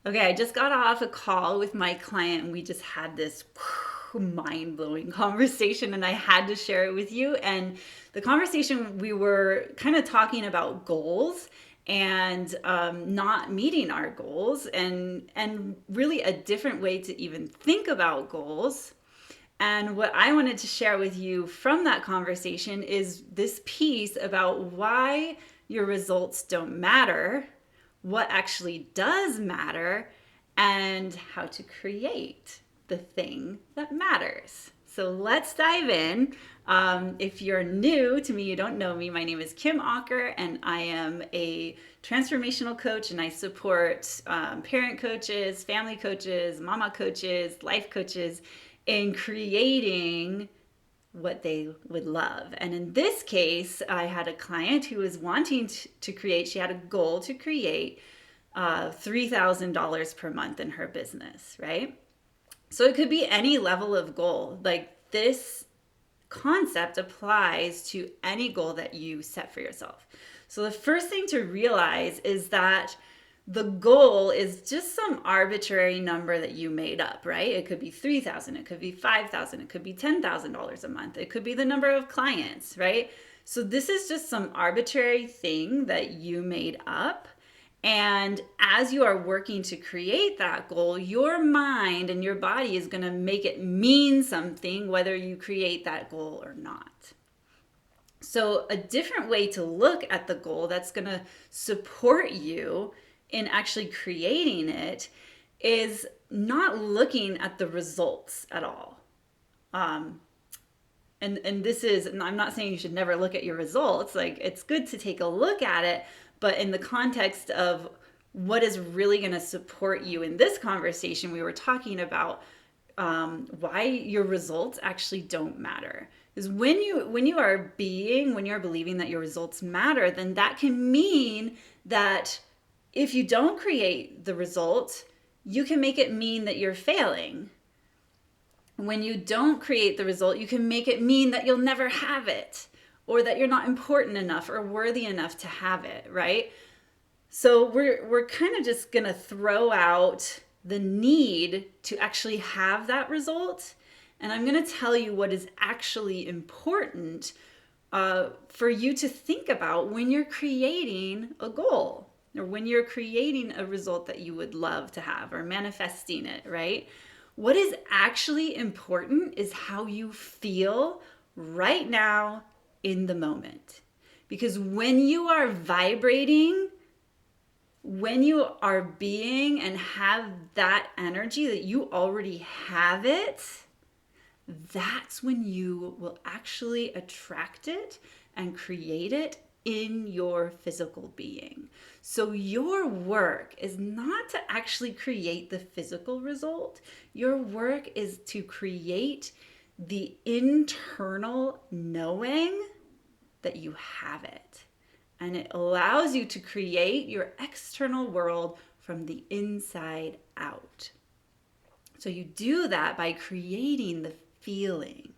Okay, I just got off a call with my client and we just had this mind-blowing conversation and I had to share it with you. And the conversation, we were kind of talking about goals and not meeting our goals and really a different way to even think about goals. And what I wanted to share with you from that conversation is this piece about why your results don't matter, what actually does matter, and how to create the thing that matters. So let's dive in. If you're new to me, you don't know me, my name is Kim Ocker, and I am a transformational coach, and I support parent coaches, family coaches, mama coaches, life coaches in creating what they would love. And in this case, I had a client who was wanting to create, she had a goal to create $3,000 per month in her business, right? So it could be any level of goal. Like this concept applies to any goal that you set for yourself. So the first thing to realize is that the goal is just some arbitrary number that you made up, right? It could be 3,000, it could be 5,000, it could be $10,000 a month. It could be the number of clients, right? So this is just some arbitrary thing that you made up. And as you are working to create that goal, your mind and your body is going to make it mean something, whether you create that goal or not. So, a different way to look at the goal that's going to support you in actually creating it is not looking at the results at all. Um, and this is, and I'm not saying you should never look at your results. Like, it's good to take a look at it, but in the context of what is really going to support you in this conversation, we were talking about why your results actually don't matter. Because when you're believing that your results matter, then that can mean that if you don't create the result, you can make it mean that you're failing. When you don't create the result, you can make it mean that you'll never have it, or that you're not important enough or worthy enough to have it, right? So we're kind of just going to throw out the need to actually have that result. And I'm going to tell you what is actually important for you to think about when you're creating a goal or when you're creating a result that you would love to have or manifesting it, right? What is actually important is how you feel right now in the moment. Because when you are vibrating, when you are being and have that energy that you already have it, that's when you will actually attract it and create it in your physical being. So your work is not to actually create the physical result. Your work is to create the internal knowing that you have it. And it allows you to create your external world from the inside out. So you do that by creating the feeling.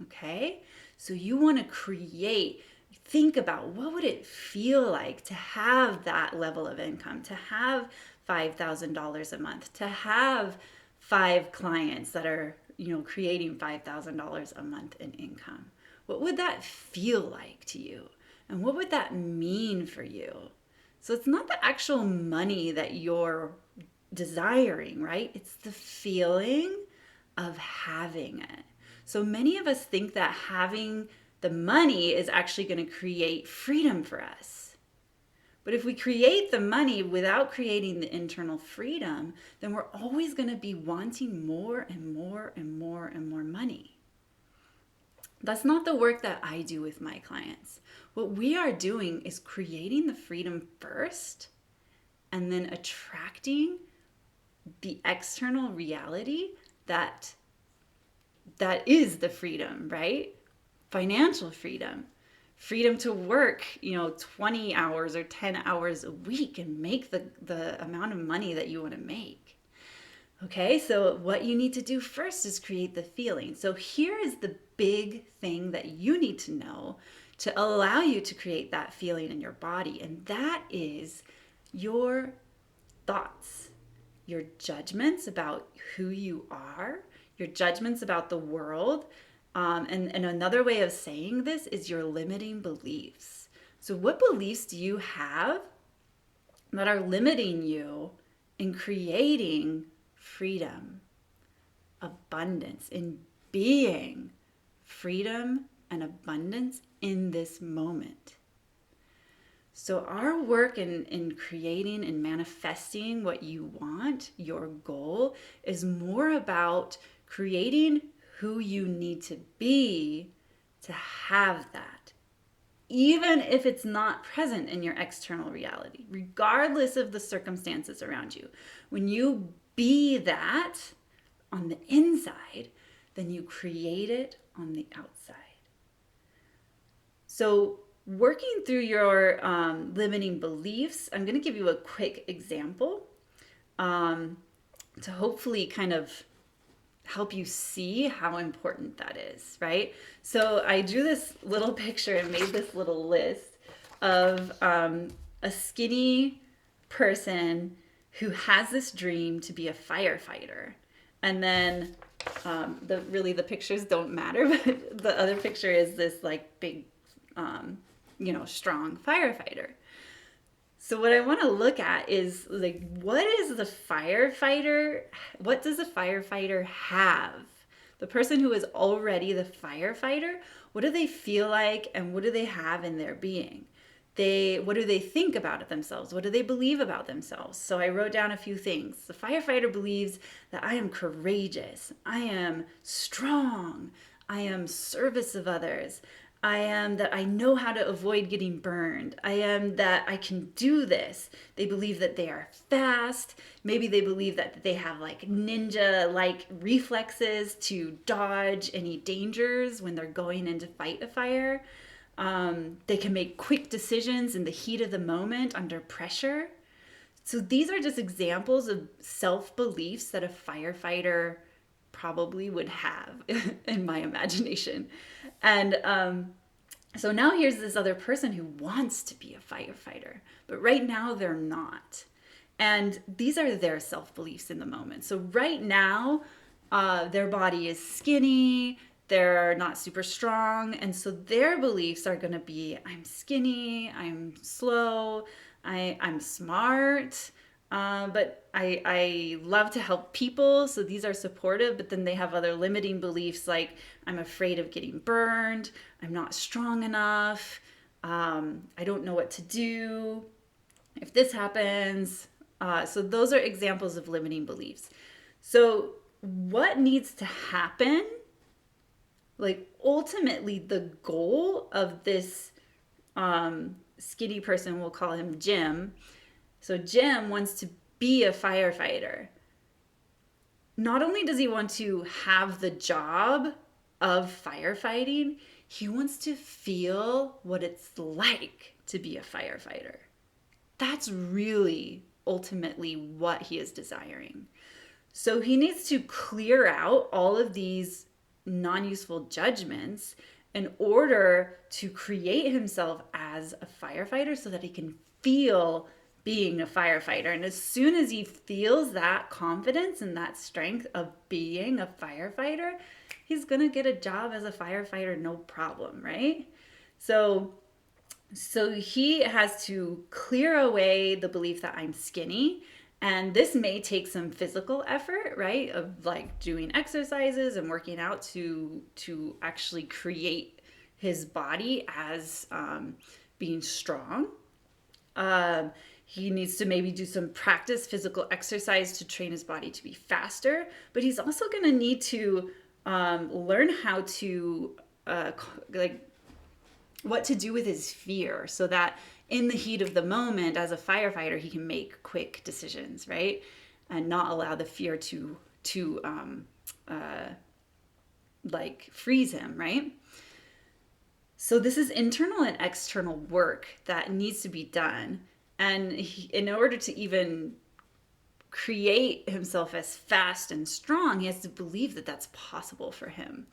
Okay? So you want to think about what would it feel like to have that level of income, to have $5,000 a month, to have 5 clients that are, creating $5,000 a month in income. What would that feel like to you? And what would that mean for you? So it's not the actual money that you're desiring, right? It's the feeling of having it. So many of us think that having the money is actually going to create freedom for us. But if we create the money without creating the internal freedom, then we're always going to be wanting more and more and more and more money. That's not the work that I do with my clients. What we are doing is creating the freedom first and then attracting the external reality that is the freedom, right? Financial freedom. Freedom to work, 20 hours or 10 hours a week and make the amount of money that you want to make. Okay, so what you need to do first is create the feeling. So here is the big thing that you need to know to allow you to create that feeling in your body, and that is your thoughts. your judgments about who you are, your judgments about the world. And another way of saying this is your limiting beliefs. So what beliefs do you have that are limiting you in creating freedom, abundance, in being freedom and abundance in this moment? So our work in creating and manifesting what you want, your goal, is more about creating who you need to be to have that, even if it's not present in your external reality, regardless of the circumstances around you. When you be that on the inside, then you create it on the outside. So working through your limiting beliefs, I'm going to give you a quick example to hopefully kind of help you see how important that is, right? So I drew this little picture and made this little list of a skinny person who has this dream to be a firefighter. And then the pictures don't matter, but the other picture is this like big, strong firefighter. So what I want to look at is like, what does the firefighter have? The person who is already the firefighter, what do they feel like and what do they have in their being? What do they think about themselves? What do they believe about themselves? So I wrote down a few things. The firefighter believes that I am courageous, I am strong, I am service of others, that I know how to avoid getting burned. That I can do this. They believe that they are fast. Maybe they believe that they have like ninja-like reflexes to dodge any dangers when they're going in to fight a fire. They can make quick decisions in the heat of the moment under pressure. So these are just examples of self-beliefs that a firefighter probably would have in my imagination. And so now here's this other person who wants to be a firefighter, but right now they're not. And these are their self-beliefs in the moment. So right now, their body is skinny, they're not super strong, and so their beliefs are going to be, I'm skinny, I'm slow, I'm smart, but I love to help people, so these are supportive, but then they have other limiting beliefs like I'm afraid of getting burned, I'm not strong enough, I don't know what to do if this happens. So those are examples of limiting beliefs. So what needs to happen? Like ultimately the goal of this skinny person, we'll call him Jim. So Jim wants to be a firefighter. Not only does he want to have the job of firefighting, he wants to feel what it's like to be a firefighter. That's really ultimately what he is desiring. So he needs to clear out all of these non-useful judgments in order to create himself as a firefighter so that he can feel being a firefighter. And as soon as he feels that confidence and that strength of being a firefighter, he's going to get a job as a firefighter, no problem, right? So he has to clear away the belief that I'm skinny. And this may take some physical effort, right? Of like doing exercises and working out to actually create his body as being strong. He needs to maybe do some practice physical exercise to train his body to be faster. But he's also going to need to learn how to what to do with his fear so that in the heat of the moment as a firefighter, he can make quick decisions, right? And not allow the fear to freeze him, right? So this is internal and external work that needs to be done. And in order to even create himself as fast and strong, he has to believe that that's possible for him.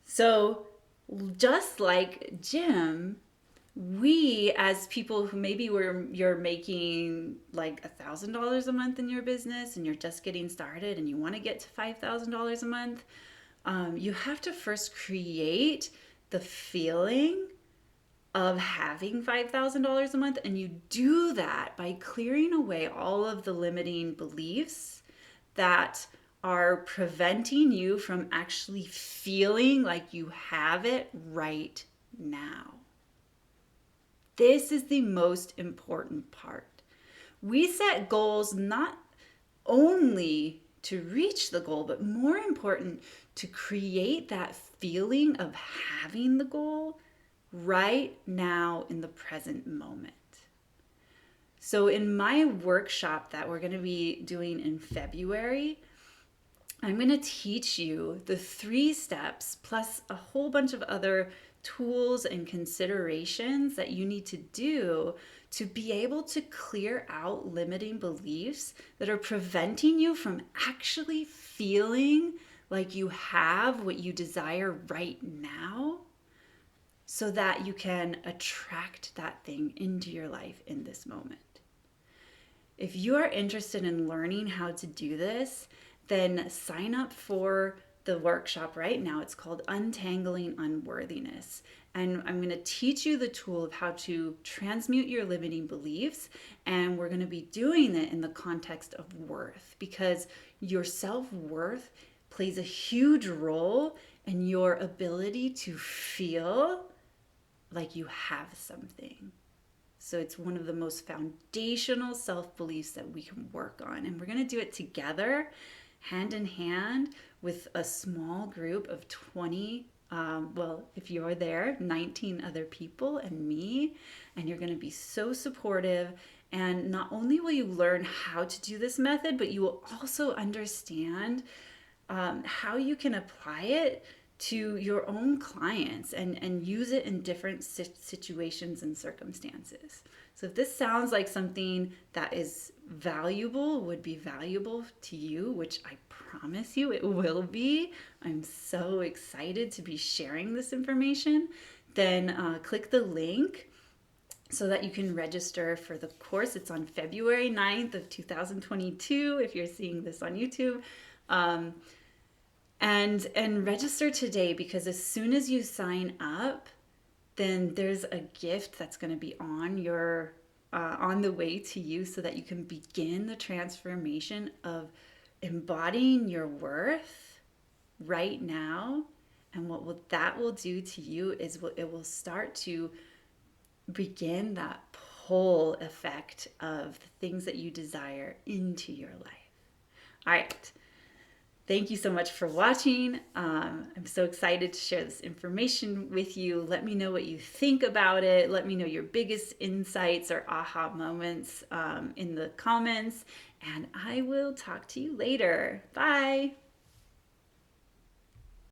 So just like Jim, we, as people who maybe you're making like $1,000 a month in your business and you're just getting started and you want to get to $5,000 a month, you have to first create the feeling of having $5,000 a month. And you do that by clearing away all of the limiting beliefs that are preventing you from actually feeling like you have it right now. This is the most important part. We set goals not only to reach the goal, but more important, to create that feeling of having the goal right now in the present moment. So in my workshop that we're going to be doing in February, I'm going to teach you the 3 steps plus a whole bunch of other tools and considerations that you need to do to be able to clear out limiting beliefs that are preventing you from actually feeling like you have what you desire right now, so that you can attract that thing into your life in this moment. If you are interested in learning how to do this, then sign up for the workshop right now. It's called Untangling Unworthiness. And I'm going to teach you the tool of how to transmute your limiting beliefs. And we're going to be doing it in the context of worth, because your self-worth plays a huge role in your ability to feel like you have something. So it's one of the most foundational self-beliefs that we can work on. And we're going to do it together, hand in hand, with a small group of 20, if you're there, 19 other people and me. And you're going to be so supportive. And not only will you learn how to do this method, but you will also understand how you can apply it to your own clients and use it in different situations and circumstances. So if this sounds like something that is valuable, would be valuable to you, which I promise you it will be, I'm so excited to be sharing this information, then click the link so that you can register for the course. It's on February 9th of 2022 if you're seeing this on YouTube. And register today, because as soon as you sign up, then there's a gift that's going to be on your on the way to you, so that you can begin the transformation of embodying your worth right now. And what that will do to you is it will start to begin that pull effect of the things that you desire into your life. All right. Thank you so much for watching. I'm so excited to share this information with you. Let me know what you think about it. Let me know your biggest insights or aha moments in the comments, and I will talk to you later. Bye.